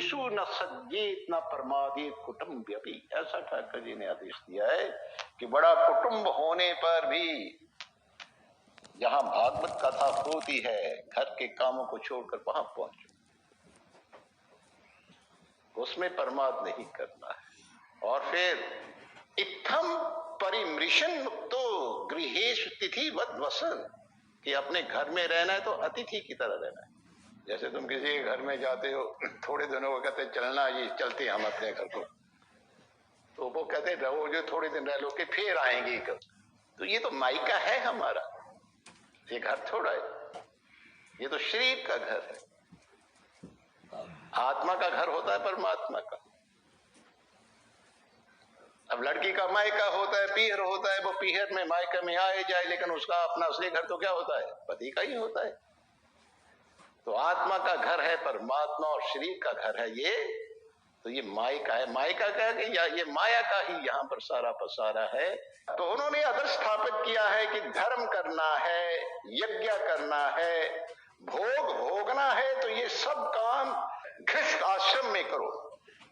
कुटीरेषु न सज्जेत न प्रमादित कुटुंब भी। ऐसा ठाकुर जी ने आदेश दिया है कि बड़ा कुटुंब होने पर भी जहां भागवत कथा होती है घर के कामों को छोड़कर वहां पहुंचो, उसमें प्रमाद नहीं करना है। और फिर इत्थम परिमृशन मुक्तो गृहेषु तिथिवद वसन, कि अपने घर में रहना है तो अतिथि की तरह रहना है। जैसे तुम किसी के घर में जाते हो, थोड़े दिनों को कहते चलना, ये चलते हम अपने घर को, तो वो कहते रहो जो थोड़े दिन रह लो कि फिर आएंगे कब। तो ये तो मायका है हमारा, ये घर थोड़ा है, ये तो शरीर का घर है। आत्मा का घर होता है परमात्मा का। अब लड़की का मायका होता है, पीहर होता है, वो पीहर में मायका में आए जाए, लेकिन उसका अपना असली घर तो क्या होता है? पति का ही होता है। तो आत्मा का घर है परमात्मा और शरीर का घर है ये, तो ये मायका है। मायका का है कि ये माया का ही यहाँ पर सारा पसारा है। तो उन्होंने आदर्श स्थापित किया है कि धर्म करना है, यज्ञ करना है, भोग भोगना है, तो ये सब काम गृहस्थ आश्रम में करो,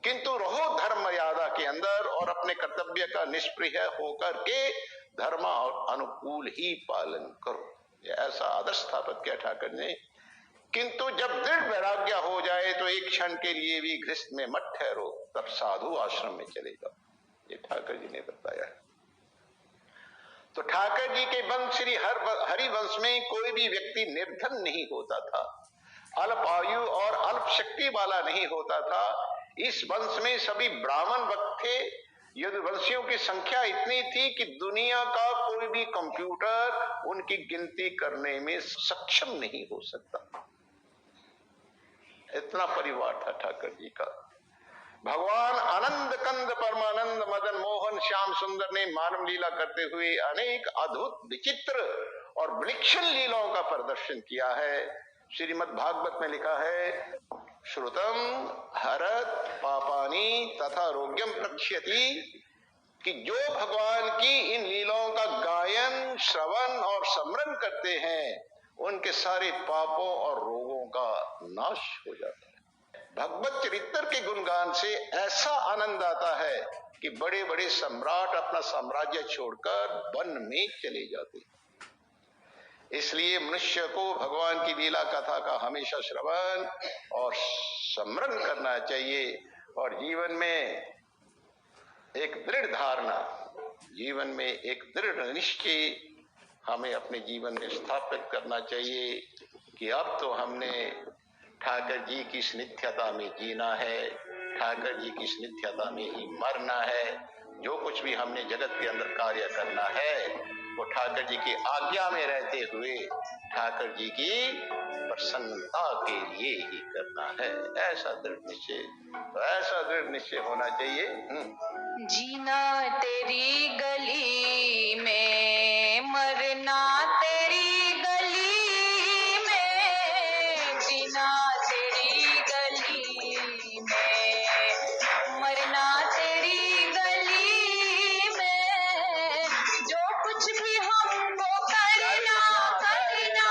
किंतु रहो धर्म मर्यादा के अंदर और अपने कर्तव्य का निष्प्रिय होकर के धर्म और अनुकूल ही पालन करो। ये ऐसा आदर्श स्थापित किया ठाकुर ने। किंतु जब दृढ़ वैराग्य हो जाए तो एक क्षण के लिए भी गृहस्थ में मत ठहरो, तब साधु आश्रम में चले जाओ। ये ठाकुर जी ने बताया है। तो ठाकुर जी के वंश श्री हरिवंश में कोई भी व्यक्ति निर्धन नहीं होता था, अल्प आयु और अल्प शक्ति वाला नहीं होता था। इस वंश में सभी ब्राह्मण भक्त थे। यदुवंशियों की संख्या इतनी थी कि दुनिया का कोई भी कंप्यूटर उनकी गिनती करने में सक्षम नहीं हो सकता। इतना परिवार था ठाकुर जी का। भगवान आनंद कंद परमानंद मदन मोहन श्याम सुंदर ने मानव लीला करते हुए अनेक अद्भुत विचित्र और विलक्षण लीलाओं का प्रदर्शन किया है। श्रीमद् भागवत में लिखा है, श्रुतम हरत पापानि तथा रोग्यम प्रक्ष्यति, कि जो भगवान की इन लीलाओं का गायन श्रवण और स्मरण करते हैं उनके सारे पापों और रोगों का नाश हो जाता है। भगवत चरित्र के गुणगान से ऐसा आनंद आता है कि बड़े बड़े सम्राट अपना साम्राज्य छोड़कर वन में चले जाते हैं। इसलिए मनुष्य को भगवान की लीला कथा का हमेशा श्रवण और स्मरण करना चाहिए और जीवन में एक दृढ़ धारणा, जीवन में एक दृढ़ निश्चय हमें अपने जीवन में स्थापित करना चाहिए कि अब तो हमने ठाकुर जी की नित्यता में जीना है, ठाकुर जी की नित्यता में ही मरना है। जो कुछ भी हमने जगत के अंदर कार्य करना है वो ठाकुर जी की आज्ञा में रहते हुए ठाकुर जी की प्रसन्नता के लिए ही करना है। ऐसा दृढ़ निश्चय, तो ऐसा दृढ़ निश्चय होना चाहिए। जीना तेरी गली में, मरना तेरी गली में, जीना तेरी गली में, मरना तेरी गली में, जो कुछ भी हमको करना करना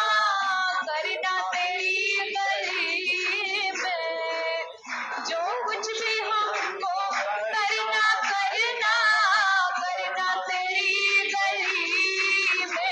करना तेरी गली में, जो कुछ भी हमको करना करना करना तेरी गली में।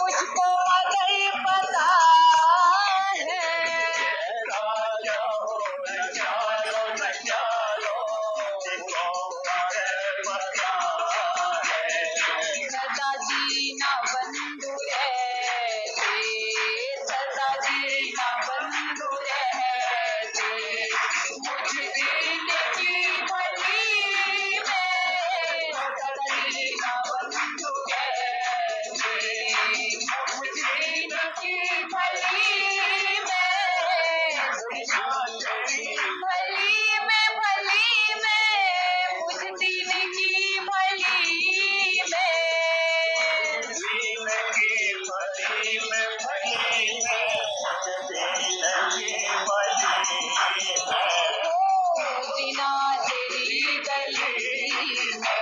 मुझको मगर पता है। सदा जीना बंधु रहते, सदा जीना बंधु रहते, मुझ दीन की भली में सदा जीना बंधु रहते, मुझ दीन की भली में, भली में मुझ दीन की भली जीना तेरी गली में।